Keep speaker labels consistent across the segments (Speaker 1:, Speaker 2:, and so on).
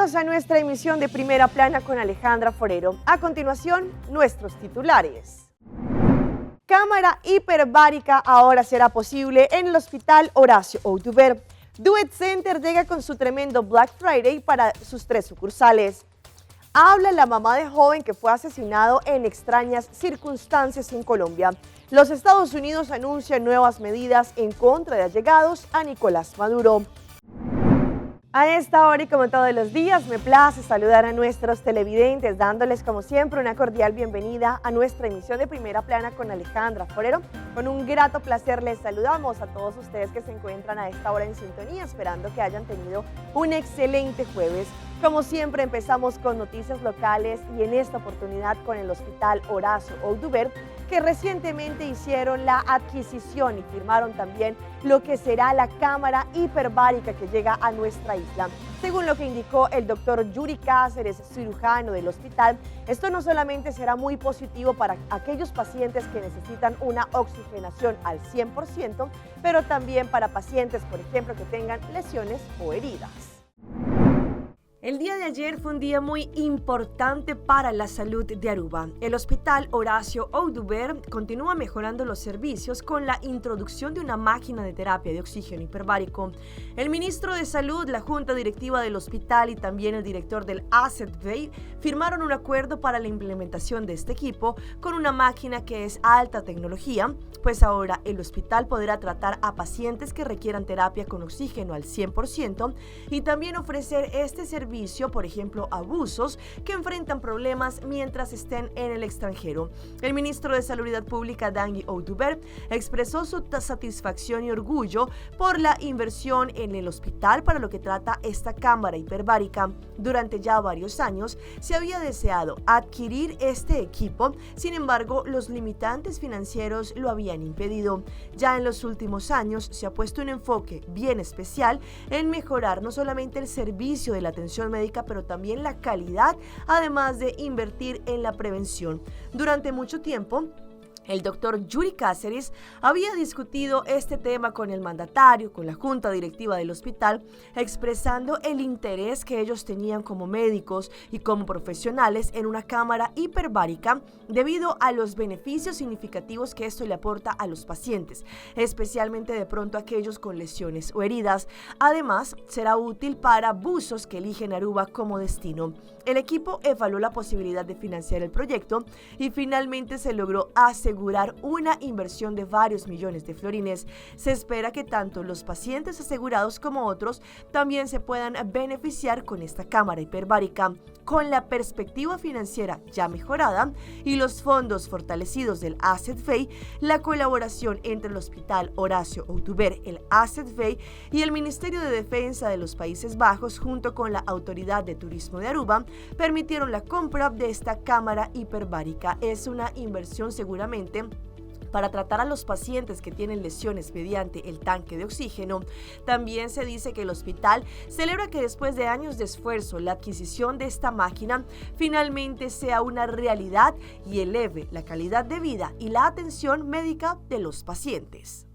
Speaker 1: Bienvenidos a nuestra emisión de Primera Plana con Alejandra Forero. A continuación, nuestros titulares. Cámara hiperbárica ahora será posible en el Hospital Horacio Outduver. Duet Center llega con su tremendo Black Friday para sus 3 sucursales. Habla la mamá de joven que fue asesinado en extrañas circunstancias en Colombia. Los Estados Unidos anuncian nuevas medidas en contra de allegados a Nicolás Maduro. A esta hora y como todos los días, me place saludar a nuestros televidentes, dándoles como siempre una cordial bienvenida a nuestra emisión de Primera Plana con Alejandra Forero. Con un grato placer les saludamos a todos ustedes que se encuentran a esta hora en sintonía, esperando que hayan tenido un excelente jueves. Como siempre, empezamos con noticias locales y en esta oportunidad con el Hospital Horacio Outduver, que recientemente hicieron la adquisición y firmaron también lo que será la cámara hiperbárica que llega a nuestra isla. Según lo que indicó el doctor Yuri Cáceres, cirujano del hospital, esto no solamente será muy positivo para aquellos pacientes que necesitan una oxigenación al 100%, pero también para pacientes, por ejemplo, que tengan lesiones o heridas. El día de ayer fue un día muy importante para la salud de Aruba. El Hospital Horacio Outduver continúa mejorando los servicios con la introducción de una máquina de terapia de oxígeno hiperbárico. El ministro de Salud, la junta directiva del hospital y también el director del ASETVEI firmaron un acuerdo para la implementación de este equipo con una máquina que es alta tecnología, pues ahora el hospital podrá tratar a pacientes que requieran terapia con oxígeno al 100% y también ofrecer este servicio, por ejemplo, a buzos que enfrentan problemas mientras estén en el extranjero. El ministro de Salud Pública, Dangui Outduver, expresó su satisfacción y orgullo por la inversión en el hospital para lo que trata esta cámara hiperbárica. Durante ya varios años se había deseado adquirir este equipo, sin embargo, los limitantes financieros lo habían impedido. Ya en los últimos años se ha puesto un enfoque bien especial en mejorar no solamente el servicio de la atención médica, pero también la calidad, además de invertir en la prevención. Durante mucho tiempo, el doctor Yuri Cáceres había discutido este tema con el mandatario, con la junta directiva del hospital, expresando el interés que ellos tenían como médicos y como profesionales en una cámara hiperbárica debido a los beneficios significativos que esto le aporta a los pacientes, especialmente de pronto aquellos con lesiones o heridas. Además, será útil para buzos que eligen Aruba como destino. El equipo evaluó la posibilidad de financiar el proyecto y finalmente se logró asegurar una inversión de varios millones de florines. Se espera que tanto los pacientes asegurados como otros también se puedan beneficiar con esta cámara hiperbárica. Con la perspectiva financiera ya mejorada y los fondos fortalecidos del ASETVEI, la colaboración entre el Hospital Horacio Outduver, el ASETVEI y el Ministerio de Defensa de los Países Bajos junto con la Autoridad de Turismo de Aruba permitieron la compra de esta cámara hiperbárica. Es una inversión seguramente para tratar a los pacientes que tienen lesiones mediante el tanque de oxígeno. También se dice que el hospital celebra que después de años de esfuerzo, la adquisición de esta máquina finalmente sea una realidad y eleve la calidad de vida y la atención médica de los pacientes.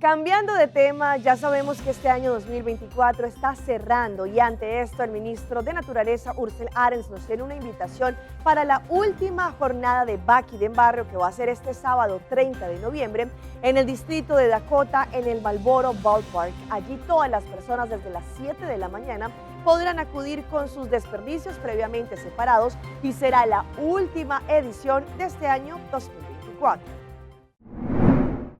Speaker 1: Cambiando de tema, ya sabemos que este año 2024 está cerrando y ante esto el ministro de Naturaleza, Ursel Arens, nos tiene una invitación para la última jornada de Back in Barrio que va a ser este sábado 30 de noviembre en el distrito de Dakota en el Marlboro Ballpark. Allí todas las personas desde las 7 de la mañana podrán acudir con sus desperdicios previamente separados y será la última edición de este año 2024.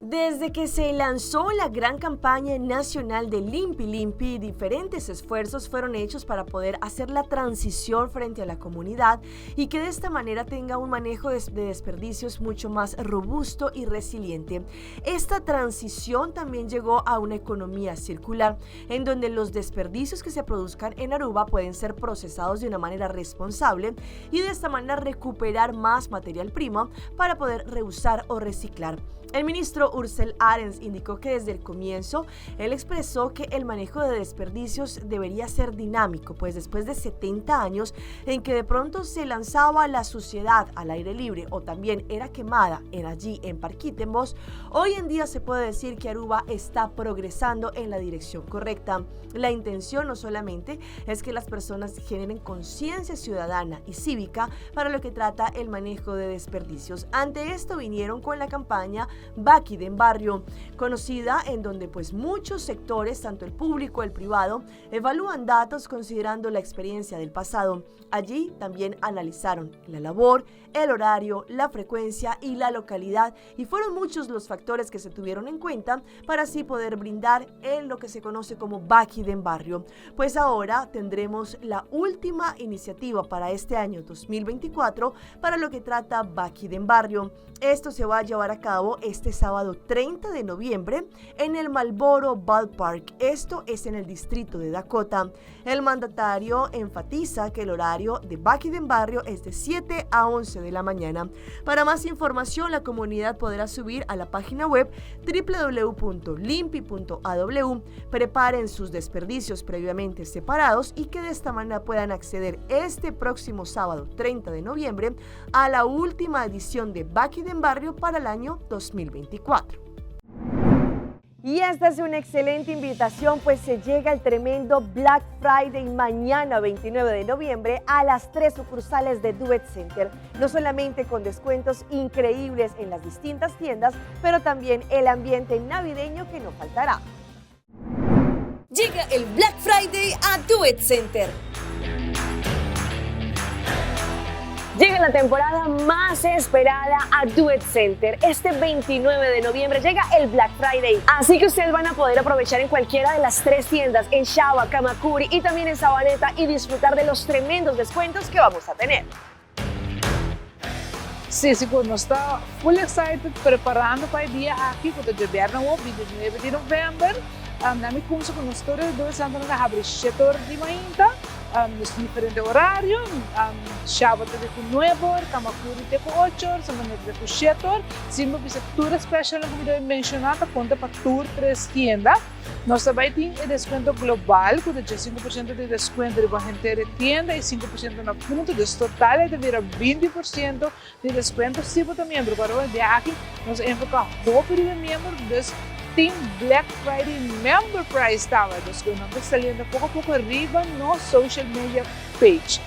Speaker 1: Desde que se lanzó la gran campaña nacional de Limpi Limpi, diferentes esfuerzos fueron hechos para poder hacer la transición frente a la comunidad y que de esta manera tenga un manejo de desperdicios mucho más robusto y resiliente. Esta transición también llegó a una economía circular, en donde los desperdicios que se produzcan en Aruba pueden ser procesados de una manera responsable y de esta manera recuperar más material primo para poder reusar o reciclar. El ministro Ursel Arens indicó que desde el comienzo él expresó que el manejo de desperdicios debería ser dinámico, pues después de 70 años en que de pronto se lanzaba la suciedad al aire libre o también era quemada allí en Parquítenbos, hoy en día se puede decir que Aruba está progresando en la dirección correcta. La intención no solamente es que las personas generen conciencia ciudadana y cívica para lo que trata el manejo de desperdicios. Ante esto vinieron con la campaña Baki den Barrio, conocida en donde pues muchos sectores, tanto el público, el privado, evalúan datos considerando la experiencia del pasado. Allí también analizaron la labor, el horario, la frecuencia y la localidad, y fueron muchos los factores que se tuvieron en cuenta para así poder brindar en lo que se conoce como Baki den Barrio. Pues ahora tendremos la última iniciativa para este año 2024 para lo que trata Baki den Barrio. Esto se va a llevar a cabo este sábado 30 de noviembre en el Marlboro Ballpark. Esto es en el distrito de Dakota. El mandatario enfatiza que el horario de Baki den Barrio es de 7 a 11 de la mañana. Para más información, la comunidad podrá subir a la página web www.limpi.aw. Preparen sus desperdicios previamente separados y que de esta manera puedan acceder este próximo sábado 30 de noviembre a la última edición de Baki den Barrio para el año 2024. Y esta es una excelente invitación, pues se llega el tremendo Black Friday mañana 29 de noviembre a las 3 sucursales de Duet Center. No solamente con descuentos increíbles en las distintas tiendas, pero también el ambiente navideño que no faltará.
Speaker 2: Llega el Black Friday a Duet Center.
Speaker 3: Llega la temporada más esperada a Duet Center. Este 29 de noviembre llega el Black Friday. Así que ustedes van a poder aprovechar en cualquiera de las 3 tiendas, en Shaba, Kamakuri y también en Sabaneta, y disfrutar de los tremendos descuentos que vamos a tener.
Speaker 4: Sí, siguro, nós está full excited preparando para o dia aqui, quando o governo o 29 de novembro. Nami começo com os todos dois Santa na abre 7 horas de manhã, nos diferentes horários. Sábado com 9 horas, Kamakuri com 8 horas, Sabaneta com 7 horas. Sim, bisa tour special como eu mencionava, conta para tour 3 tiendas. Nós também temos desconto global, com 5% de desconto para a gente de tienda e 5% na ponto. Então, total é de 20% de desconto se você é membro. Para o dia aqui, nós enfocamos o período de membro. Team Black Friday Member Price estava, então nós saliendo pouco a pouco arriba no social media page.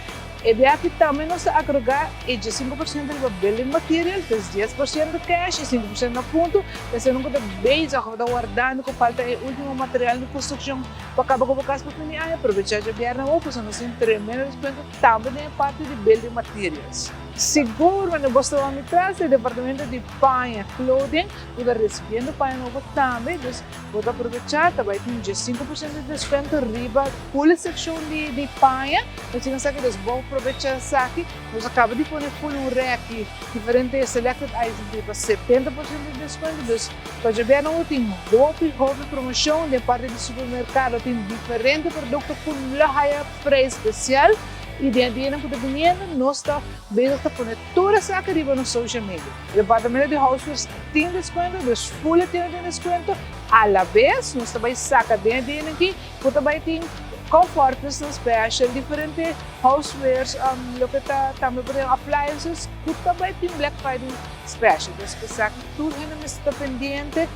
Speaker 4: E de aqui também nós agregar 5% de building material, 10% de cash e 5% na ponto. Então nunca de base, agora guardando com falta o último material de construção para acabar com o caso para mim, aproveitar de ver na outra, nós temos tremendo desconto também na parte de building materials. Seguro, quando você vai me trazer o departamento de panha, clothing, você recebendo panha nova também, então você aproveitar, também tem 5% de desconto arriba, full section de panha, então você sabe que você vai aproveitar isso aqui, você acaba de pôr full rack, diferentes selected items, para 70% de desconto, então para ver não tem hobby promoção, de parte do supermercado, tem diferentes produtos com higher price especial. E dentro do departamento, nós estamos bem a pôr toda essa arriba no social media. O departamento de housewares tem desconto, os full tem desconto. À la vez, nós também saca dentro aqui, porque também tem confortos no special, diferentes housewares, o que também podem appliances, que também tem Black Friday special. Então, se saca tudo ainda está pendente.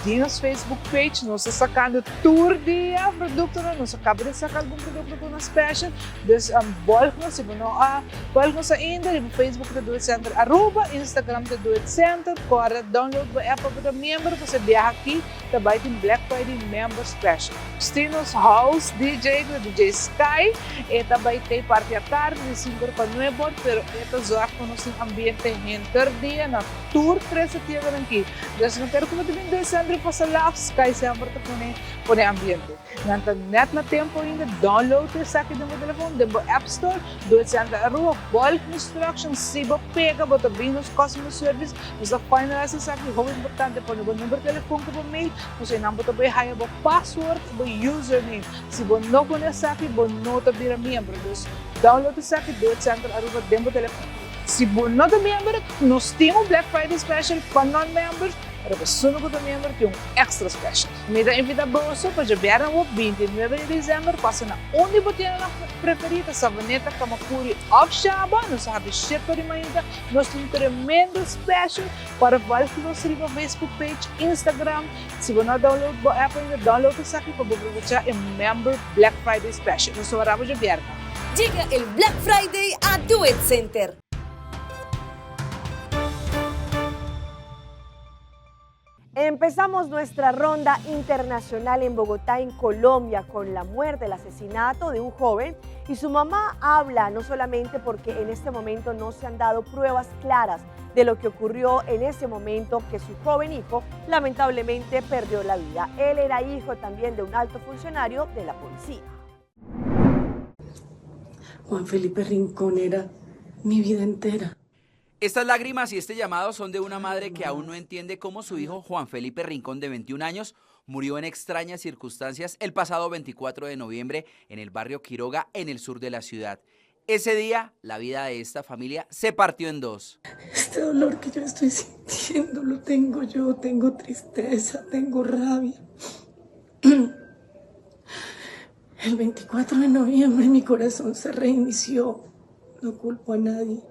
Speaker 4: Tem nosso Facebook page, nós estamos sacando tour de produto, nós acabamos de sacar algum produto com uma special. Então, bolhos, se não há bolhos ainda, no Facebook da Duet Center Aruba, Instagram da Duet Center, agora download o app para membro, você viaja aqui, também tem Black Friday Member Special. Tem nosso house DJ, o DJ Sky, e também tem parte à tarde, de 5 para 9 horas, mas esta zona com nosso ambiente interdia, na tour 13 dias aqui. Então, não quero que você venha Sandra pasal lahat Sky sempre ito po na ambiente. Net na tempo ainda, download sa akin ng telefone, debo App Store, Duet Center Aruba, bulk instructions, siba pega, bota Venus Customer Service, nasa finalize sa akin, how importante po, nebo number telefone ko po mail, nasa number to ba haya ba password, ba username, siba no ko na sa akin, bo no to bira miyembro, download sa akin, Duet Center Aruba, debo telefone. Si buno da member, nos timo Black Friday special pa non-members, para que suno com o membro que extra special. Me dá invita bolso para jogar no 29 de dezembro, passa na onde você na preferida, Savaneta, Kamakuri, Off-Shaba, nos sabe cheto de manhã, nós temos tremendo special para vários que nós seguimos no Facebook page, Instagram, se você não download o app ainda, download o saque para aproveitar o Member Black Friday Special. Nós vamos jogar.
Speaker 2: Llega el Black Friday a Do It Center.
Speaker 1: Empezamos nuestra ronda internacional en Bogotá, en Colombia, con la muerte, el asesinato de un joven, y su mamá habla no solamente porque en este momento no se han dado pruebas claras de lo que ocurrió en ese momento, que su joven hijo lamentablemente perdió la vida. Él era hijo también de un alto funcionario de la policía.
Speaker 5: Juan Felipe Rincón era mi vida entera.
Speaker 6: Estas lágrimas y este llamado son de una madre que aún no entiende cómo su hijo Juan Felipe Rincón, de 21 años, murió en extrañas circunstancias el pasado 24 de noviembre en el barrio Quiroga, en el sur de la ciudad. Ese día, la vida de esta familia se partió en dos.
Speaker 5: Este dolor que yo estoy sintiendo lo tengo yo, tengo tristeza, tengo rabia. El 24 de noviembre mi corazón se reinició, no culpo a nadie.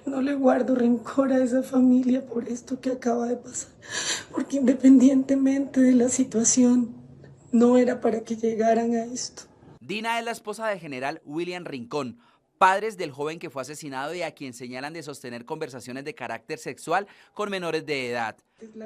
Speaker 5: No le guardo rencor a esa familia por esto que acaba de pasar, porque independientemente de la situación, no era para que llegaran a esto.
Speaker 6: Dina es la esposa del general William Rincón, padres del joven que fue asesinado y a quien señalan de sostener conversaciones de carácter sexual con menores de edad.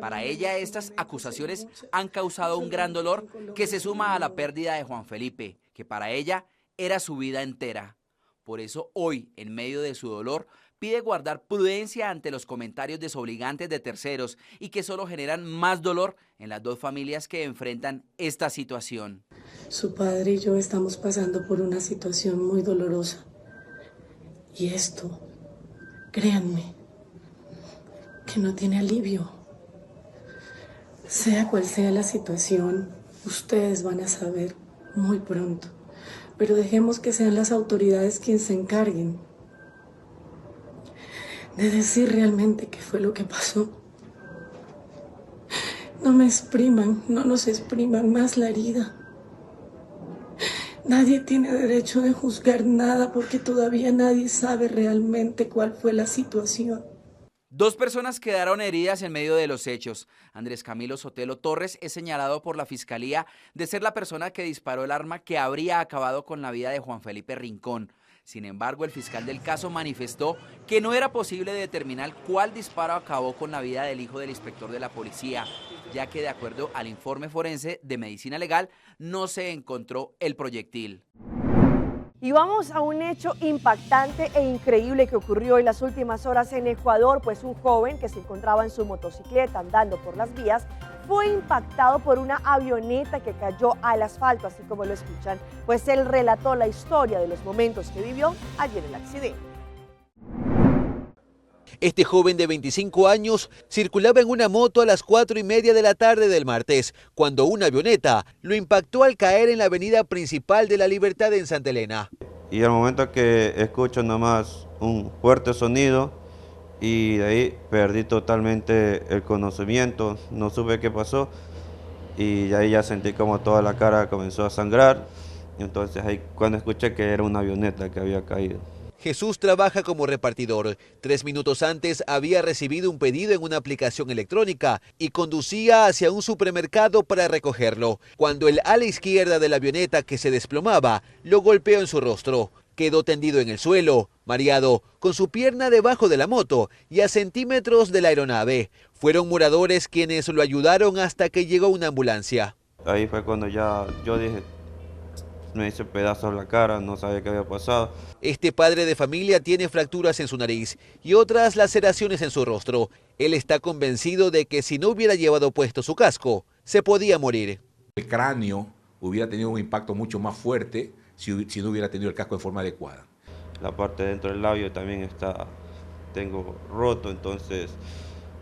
Speaker 6: Para ella, estas acusaciones han causado un gran dolor que se suma a la pérdida de Juan Felipe, que para ella era su vida entera. Por eso hoy, en medio de su dolor, pide guardar prudencia ante los comentarios desobligantes de terceros y que solo generan más dolor en las dos familias que enfrentan esta situación.
Speaker 5: Su padre y yo estamos pasando por una situación muy dolorosa. Y esto, créanme, que no tiene alivio. Sea cual sea la situación, ustedes van a saber muy pronto. Pero dejemos que sean las autoridades quienes se encarguen de decir realmente qué fue lo que pasó. No me expriman, no nos expriman más la herida. Nadie tiene derecho de juzgar nada porque todavía nadie sabe realmente cuál fue la situación.
Speaker 6: Dos personas quedaron heridas en medio de los hechos. Andrés Camilo Sotelo Torres es señalado por la Fiscalía de ser la persona que disparó el arma que habría acabado con la vida de Juan Felipe Rincón. Sin embargo, el fiscal del caso manifestó que no era posible determinar cuál disparo acabó con la vida del hijo del inspector de la policía, ya que de acuerdo al informe forense de medicina legal no se encontró el proyectil.
Speaker 1: Y vamos a un hecho impactante e increíble que ocurrió en las últimas horas en Ecuador, pues un joven que se encontraba en su motocicleta andando por las vías fue impactado por una avioneta que cayó al asfalto, así como lo escuchan, pues él relató la historia de los momentos que vivió ayer en el accidente.
Speaker 7: Este joven de 25 años circulaba en una moto a las 4:30 de la tarde del martes, cuando una avioneta lo impactó al caer en la avenida principal de La Libertad en Santa Elena.
Speaker 8: Y al momento que escucho nomás un fuerte sonido y de ahí perdí totalmente el conocimiento, no supe qué pasó y de ahí ya sentí como toda la cara comenzó a sangrar. Entonces ahí cuando escuché que era una avioneta que había caído.
Speaker 7: Jesús trabaja como repartidor. 3 minutos antes había recibido un pedido en una aplicación electrónica y conducía hacia un supermercado para recogerlo, cuando el ala izquierda de la avioneta que se desplomaba lo golpeó en su rostro. Quedó tendido en el suelo, mareado, con su pierna debajo de la moto y a centímetros de la aeronave. Fueron moradores quienes lo ayudaron hasta que llegó una ambulancia.
Speaker 8: Ahí fue cuando ya yo dije, me hice pedazos la cara, no sabía qué había pasado.
Speaker 7: Este padre de familia tiene fracturas en su nariz y otras laceraciones en su rostro. Él está convencido de que si no hubiera llevado puesto su casco, se podía morir.
Speaker 9: El cráneo hubiera tenido un impacto mucho más fuerte si no hubiera tenido el casco en forma adecuada.
Speaker 8: La parte de dentro del labio también tengo roto, entonces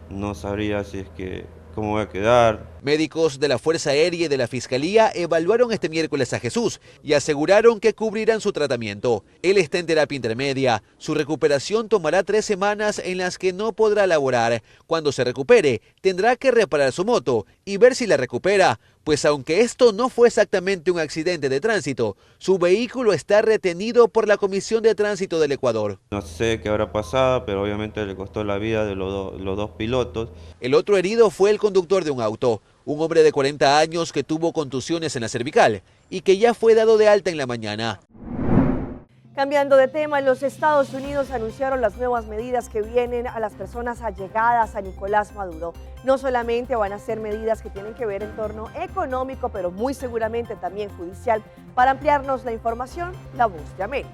Speaker 8: no sabría si es que cómo voy a quedar.
Speaker 7: Médicos de la Fuerza Aérea y de la Fiscalía evaluaron este miércoles a Jesús y aseguraron que cubrirán su tratamiento. Él está en terapia intermedia. Su recuperación tomará 3 semanas en las que no podrá laborar. Cuando se recupere, tendrá que reparar su moto y ver si la recupera, pues aunque esto no fue exactamente un accidente de tránsito, su vehículo está retenido por la Comisión de Tránsito del Ecuador.
Speaker 8: No sé qué habrá pasado, pero obviamente le costó la vida de los dos pilotos.
Speaker 7: El otro herido fue el conductor de un auto, un hombre de 40 años que tuvo contusiones en la cervical y que ya fue dado de alta en la mañana.
Speaker 1: Cambiando de tema, los Estados Unidos anunciaron las nuevas medidas que vienen a las personas allegadas a Nicolás Maduro. No solamente van a ser medidas que tienen que ver en torno económico, pero muy seguramente también judicial. Para ampliarnos la información, La Voz de América.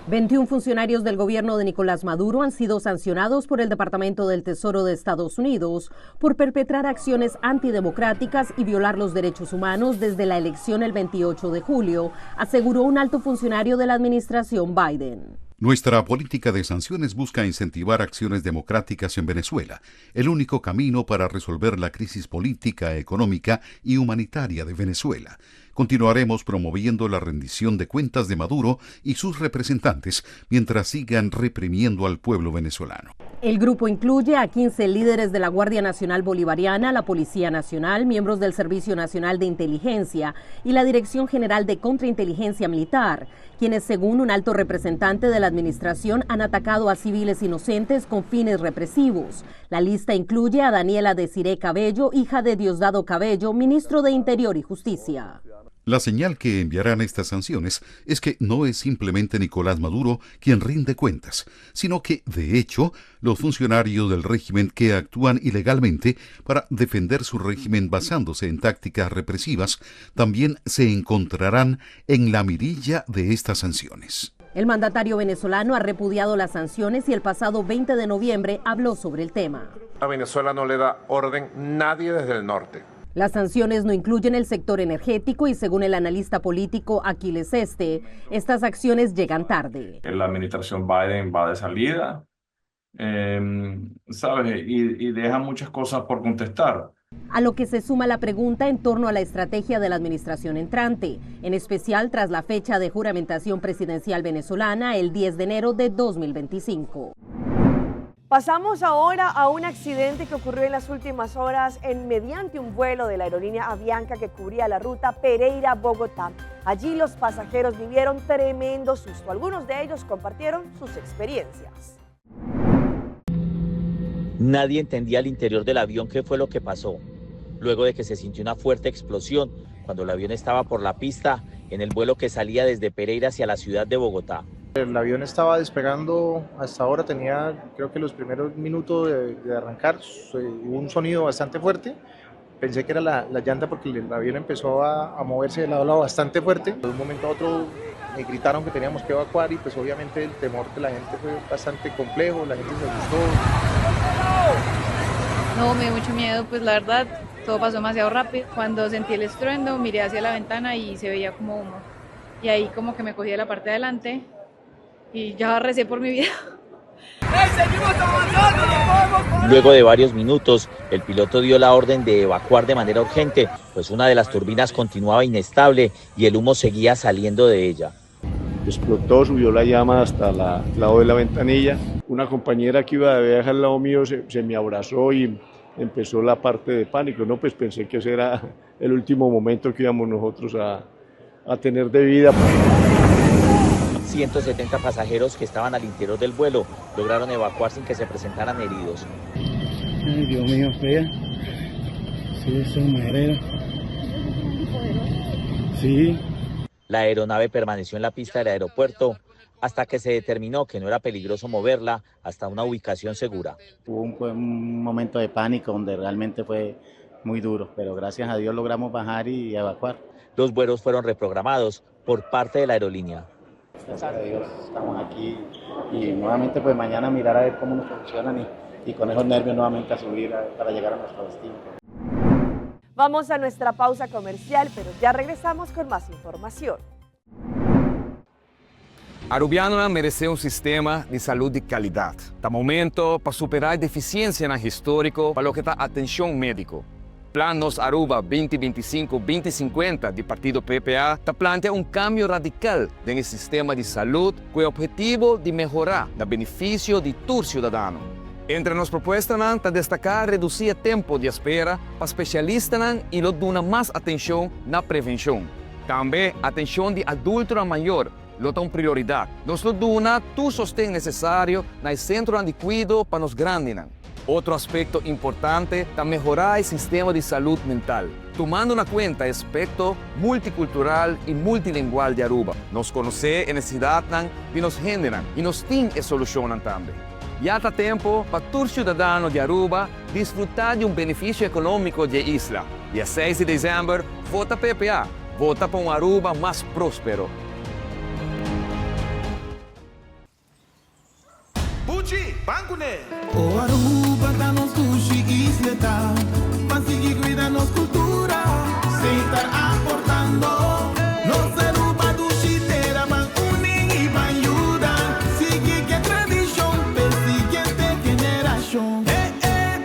Speaker 10: 21 funcionarios del gobierno de Nicolás Maduro han sido sancionados por el Departamento del Tesoro de Estados Unidos por perpetrar acciones antidemocráticas y violar los derechos humanos desde la elección el 28 de julio, aseguró un alto funcionario de la administración Biden.
Speaker 11: Nuestra política de sanciones busca incentivar acciones democráticas en Venezuela, el único camino para resolver la crisis política, económica y humanitaria de Venezuela. Continuaremos promoviendo la rendición de cuentas de Maduro y sus representantes mientras sigan reprimiendo al pueblo venezolano.
Speaker 10: El grupo incluye a 15 líderes de la Guardia Nacional Bolivariana, la Policía Nacional, miembros del Servicio Nacional de Inteligencia y la Dirección General de Contrainteligencia Militar, quienes, según un alto representante de la administración, han atacado a civiles inocentes con fines represivos. La lista incluye a Daniela Desiré Cabello, hija de Diosdado Cabello, ministro de Interior y Justicia.
Speaker 11: La señal que enviarán estas sanciones es que no es simplemente Nicolás Maduro quien rinde cuentas, sino que, de hecho, los funcionarios del régimen que actúan ilegalmente para defender su régimen basándose en tácticas represivas también se encontrarán en la mirilla de estas sanciones.
Speaker 10: El mandatario venezolano ha repudiado las sanciones y el pasado 20 de noviembre habló sobre el tema.
Speaker 12: A Venezuela no le da orden nadie desde el norte.
Speaker 10: Las sanciones no incluyen el sector energético y, según el analista político Aquiles Este, estas acciones llegan tarde.
Speaker 13: La administración Biden va de salida, ¿sabes? Y deja muchas cosas por contestar.
Speaker 10: A lo que se suma la pregunta en torno a la estrategia de la administración entrante, en especial tras la fecha de juramentación presidencial venezolana el 10 de enero de 2025.
Speaker 1: Pasamos ahora a un accidente que ocurrió en las últimas horas mediante un vuelo de la aerolínea Avianca que cubría la ruta Pereira-Bogotá. Allí los pasajeros vivieron tremendo susto. Algunos de ellos compartieron sus experiencias.
Speaker 14: Nadie entendía al interior del avión qué fue lo que pasó. Luego de que se sintió una fuerte explosión cuando el avión estaba por la pista en el vuelo que salía desde Pereira hacia la ciudad de Bogotá.
Speaker 15: El avión estaba despegando, hasta ahora tenía creo que los primeros minutos de arrancar, hubo un sonido bastante fuerte, pensé que era la llanta porque el avión empezó a moverse de lado a lado bastante fuerte. De un momento a otro me gritaron que teníamos que evacuar y pues obviamente el temor de la gente fue bastante complejo, la gente se asustó.
Speaker 16: No, me dio mucho miedo, pues la verdad todo pasó demasiado rápido. Cuando sentí el estruendo miré hacia la ventana y se veía como humo y ahí como que me cogí de la parte de adelante y ya recé por mi vida.
Speaker 14: Luego de varios minutos, el piloto dio la orden de evacuar de manera urgente, pues una de las turbinas continuaba inestable y el humo seguía saliendo de ella.
Speaker 17: Explotó, subió la llama hasta el lado de la ventanilla. Una compañera que iba de viaje al lado mío se me abrazó y empezó la parte de pánico. No, pues pensé que ese era el último momento que íbamos nosotros a tener de vida.
Speaker 14: 170 pasajeros que estaban al interior del vuelo lograron evacuar sin que se presentaran heridos.
Speaker 18: Ay, Dios mío, vea. Sí, es una madera. Sí.
Speaker 14: La aeronave permaneció en la pista del aeropuerto hasta que se determinó que no era peligroso moverla hasta una ubicación segura.
Speaker 19: Hubo un momento de pánico donde realmente fue muy duro, pero gracias a Dios logramos bajar y evacuar.
Speaker 14: Los vuelos fueron reprogramados por parte de la aerolínea.
Speaker 19: Gracias a Dios estamos aquí y nuevamente pues mañana mirar a ver cómo nos funcionan y con esos nervios nuevamente a subir para llegar a nuestro destino.
Speaker 1: Vamos a nuestra pausa comercial, pero ya regresamos con más información.
Speaker 20: Arubiana merece um sistema de saúde de qualidade. Tá momento para superar a deficiência na histórico para o que está atenção médico. Planos Aruba 2025-2050 do Partido PPA tá plantea um cambio radical no sistema de saúde com o objetivo de melhorar o benefício de todo cidadão. Entre as propostas está destacar reduzir o tempo de espera para especialistas e lo dar mais atenção na prevenção. Também atenção de adulto a maior. Lo dá prioridade. Nós lo damos todo o sostén necessário no centro de cuidado para os grandes. Outro aspecto importante é melhorar o sistema de saúde mental, tomando na conta o aspecto multicultural e multilingual de Aruba. Nós conhecemos a necessidade de nos generar e nos tem a solução também. Já está tempo para todo cidadão de Aruba desfrutar de um benefício econômico da isla. Dia 6 de dezembro, vota PPA. Vota para um Aruba mais próspero.
Speaker 21: Buchi, Bancune. O Aruba da nos sushi isleta, mas sigue cuidando nos cultura, se estar aportando. Nos Aruba do Chitera, Bancune y Banyuda, sigue que tradición, persiguiente generación.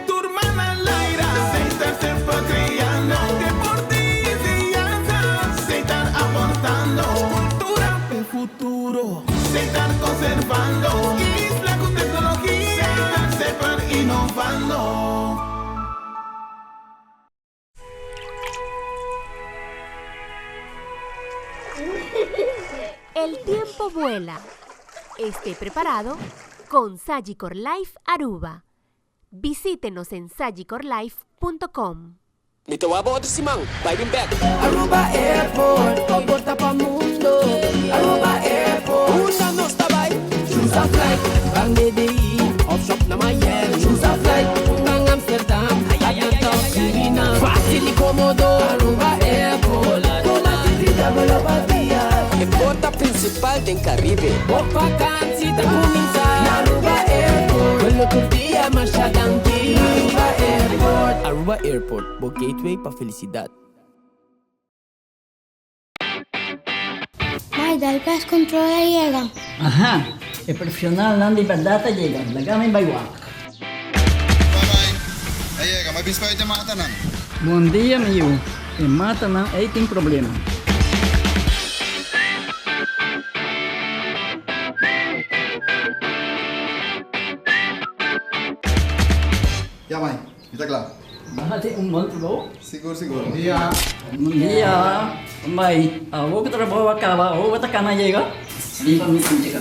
Speaker 21: Tu hermana Laira, se estar sempre creando, deporte y crianza, se estar aportando. Cultura para futuro, se estar conservando.
Speaker 22: El tiempo vuela. Esté preparado con Sagicor Life Aruba. Visítenos en sagicorlife.com.
Speaker 21: Aruba Airport, comporta pa' mundo. Aruba Airport, una no está by. Choose a flight, bang DDI, off shop na Miami. Choose a flight, bang Amsterdam, Atlanta, Suriname. Fácil y cómodo, Aruba Airport. Con la titrita me lo batía. El porta principal del Caribe. Por vacancy te comienza. Aruba Airport, con lo que día marcha danqui. Aruba Airport. Aruba Airport, o gateway para felicidad.
Speaker 23: Mai, dal gas controla llega.
Speaker 24: Ajá, el profesional Nandi Perdata llega, la gama en Baywak.
Speaker 25: Llega, may bispo ito matanan.
Speaker 24: Buen día, amigo. En Matanan hay un problema.
Speaker 25: Ya, Mai, kita claro.
Speaker 24: Bájate un monstruo.
Speaker 25: Seguro, seguro.
Speaker 24: Buen día. Buen día. Mai, vos que trabajo acaba, vos esta cana llega. Viva mi llega.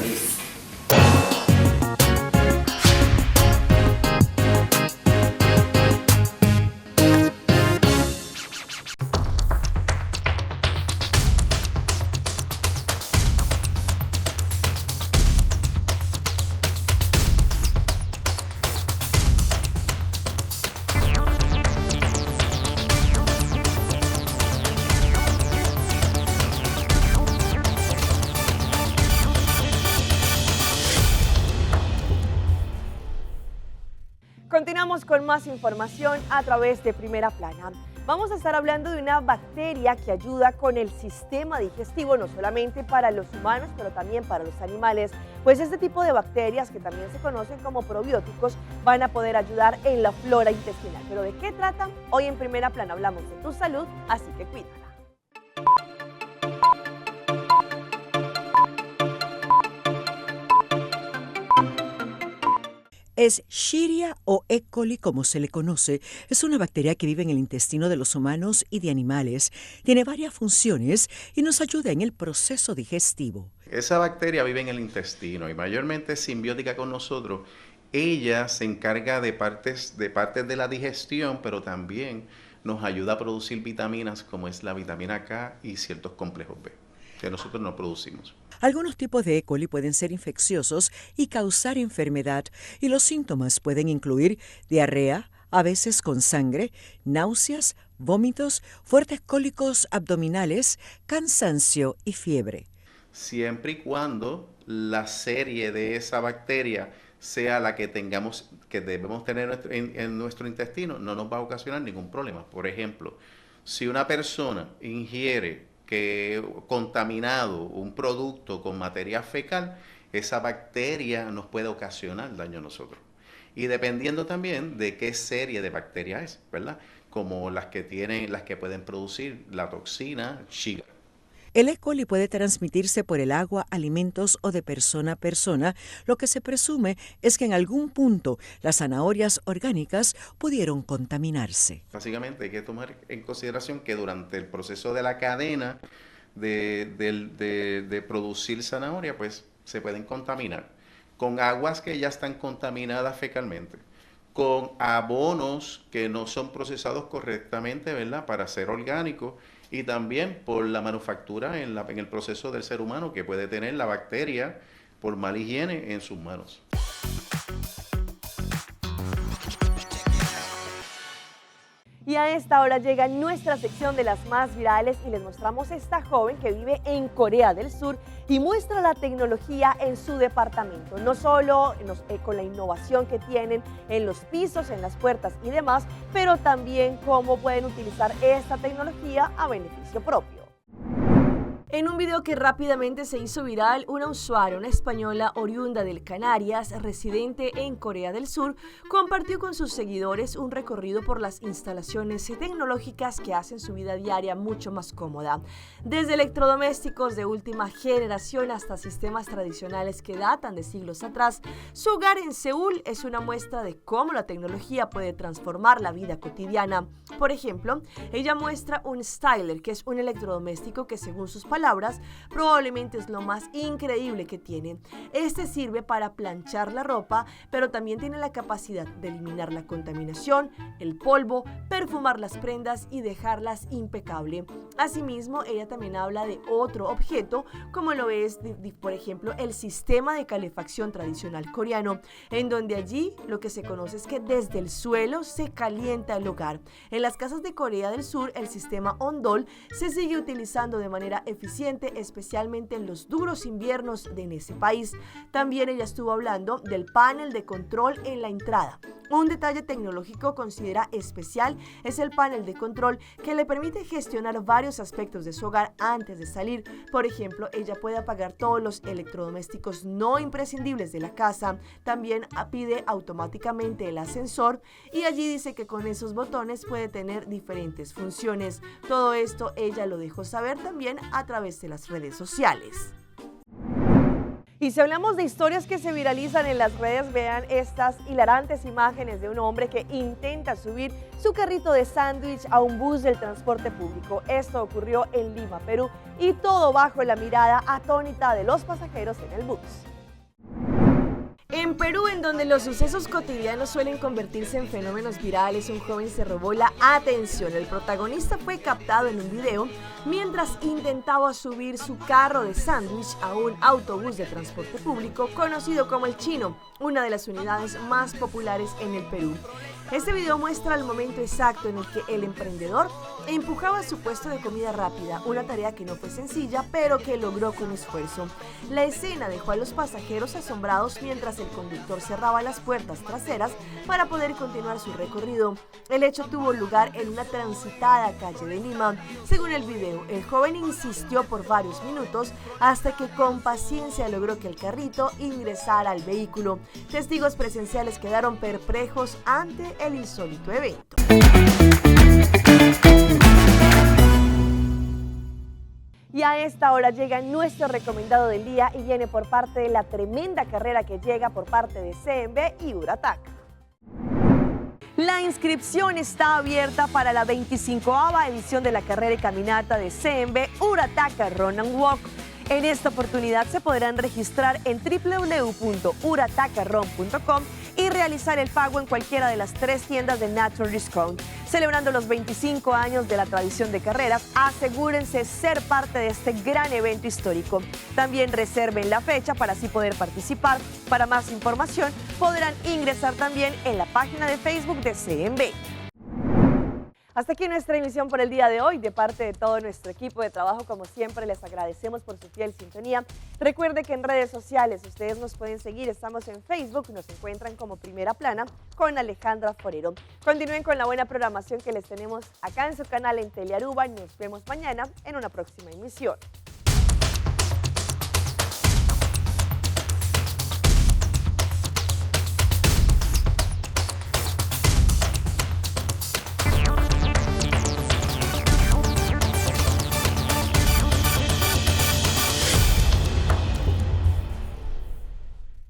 Speaker 1: Continuamos con más información a través de Primera Plana. Vamos a estar hablando de una bacteria que ayuda con el sistema digestivo, no solamente para los humanos, pero también para los animales. Pues este tipo de bacterias, que también se conocen como probióticos, van a poder ayudar en la flora intestinal. ¿Pero de qué tratan? Hoy en Primera Plana hablamos de tu salud, así que cuídala.
Speaker 26: Escherichia o E. coli, como se le conoce, es una bacteria que vive en el intestino de los humanos y de animales. Tiene varias funciones y nos ayuda en el proceso digestivo.
Speaker 27: Esa bacteria vive en el intestino y mayormente es simbiótica con nosotros. Ella se encarga de partes de la digestión, pero también nos ayuda a producir vitaminas como es la vitamina K y ciertos complejos B, que nosotros no producimos.
Speaker 26: Algunos tipos de E. coli pueden ser infecciosos y causar enfermedad, y los síntomas pueden incluir diarrea, a veces con sangre, náuseas, vómitos, fuertes cólicos abdominales, cansancio y fiebre.
Speaker 27: Siempre y cuando la serie de esa bacteria sea la que debemos tener en nuestro intestino, no nos va a ocasionar ningún problema. Por ejemplo, si una persona ingiere que contaminado un producto con materia fecal, esa bacteria nos puede ocasionar daño a nosotros. Y dependiendo también de qué serie de bacteria es, ¿verdad? Como las que pueden producir la toxina Shiga.
Speaker 26: El E. coli puede transmitirse por el agua, alimentos o de persona a persona. Lo que se presume es que en algún punto las zanahorias orgánicas pudieron contaminarse.
Speaker 27: Básicamente hay que tomar en consideración que durante el proceso de la cadena de producir zanahoria, pues se pueden contaminar con aguas que ya están contaminadas fecalmente, con abonos que no son procesados correctamente, ¿verdad?, para ser orgánicos, y también por la manufactura en el proceso del ser humano, que puede tener la bacteria por mala higiene en sus manos.
Speaker 1: Y a esta hora llega nuestra sección de las más virales y les mostramos a esta joven que vive en Corea del Sur y muestra la tecnología en su departamento, no solo con la innovación que tienen en los pisos, en las puertas y demás, pero también cómo pueden utilizar esta tecnología a beneficio propio. En un video que rápidamente se hizo viral, una usuaria, una española oriunda del Canarias, residente en Corea del Sur, compartió con sus seguidores un recorrido por las instalaciones tecnológicas que hacen su vida diaria mucho más cómoda. Desde electrodomésticos de última generación hasta sistemas tradicionales que datan de siglos atrás, su hogar en Seúl es una muestra de cómo la tecnología puede transformar la vida cotidiana. Por ejemplo, ella muestra un styler, que es un electrodoméstico que, según sus palabras, probablemente es lo más increíble que tiene. Este sirve para planchar la ropa, pero también tiene la capacidad de eliminar la contaminación, el polvo, perfumar las prendas y dejarlas impecable. Asimismo, ella también habla de otro objeto, como lo es, por ejemplo, el sistema de calefacción tradicional coreano, en donde allí lo que se conoce es que desde el suelo se calienta el hogar. En las casas de Corea del Sur, el sistema Ondol se sigue utilizando de manera eficiente, especialmente en los duros inviernos en ese país. También ella estuvo hablando del panel de control en la entrada. Un detalle tecnológico considera especial es el panel de control que le permite gestionar varios aspectos de su hogar antes de salir. Por ejemplo, ella puede apagar todos los electrodomésticos no imprescindibles de la casa. También pide automáticamente el ascensor y allí dice que con esos botones puede tener diferentes funciones. Todo esto ella lo dejó saber también a través de las redes sociales. Y si hablamos de historias que se viralizan en las redes, vean estas hilarantes imágenes de un hombre que intenta subir su carrito de sándwich a un bus del transporte público. Esto ocurrió en Lima, Perú, y todo bajo la mirada atónita de los pasajeros en el bus. En Perú, en donde los sucesos cotidianos suelen convertirse en fenómenos virales, un joven se robó la atención. El protagonista fue captado en un video mientras intentaba subir su carro de sándwich a un autobús de transporte público conocido como el Chino, una de las unidades más populares en el Perú. Este video muestra el momento exacto en el que el emprendedor empujaba su puesto de comida rápida, una tarea que no fue sencilla, pero que logró con esfuerzo. La escena dejó a los pasajeros asombrados mientras el conductor cerraba las puertas traseras para poder continuar su recorrido. El hecho tuvo lugar en una transitada calle de Lima. Según el video, el joven insistió por varios minutos hasta que con paciencia logró que el carrito ingresara al vehículo. Testigos presenciales quedaron perplejos ante el insólito evento. Y a esta hora llega nuestro recomendado del día y viene por parte de la tremenda carrera que llega por parte de CMB y Uratac. La inscripción está abierta para la 25ª edición de la carrera y caminata de CMB Uratac Run and Walk. En esta oportunidad se podrán registrar en www.uratacarrun.com y realizar el pago en cualquiera de las 3 tiendas de Natural Discount. Celebrando los 25 años de la tradición de carreras, asegúrense ser parte de este gran evento histórico. También reserven la fecha para así poder participar. Para más información podrán ingresar también en la página de Facebook de CMB. Hasta aquí nuestra emisión por el día de hoy. De parte de todo nuestro equipo de trabajo, como siempre, les agradecemos por su fiel sintonía. Recuerde que en redes sociales ustedes nos pueden seguir. Estamos en Facebook, nos encuentran como Primera Plana con Alejandra Forero. Continúen con la buena programación que les tenemos acá en su canal en Telearuba. Nos vemos mañana en una próxima emisión.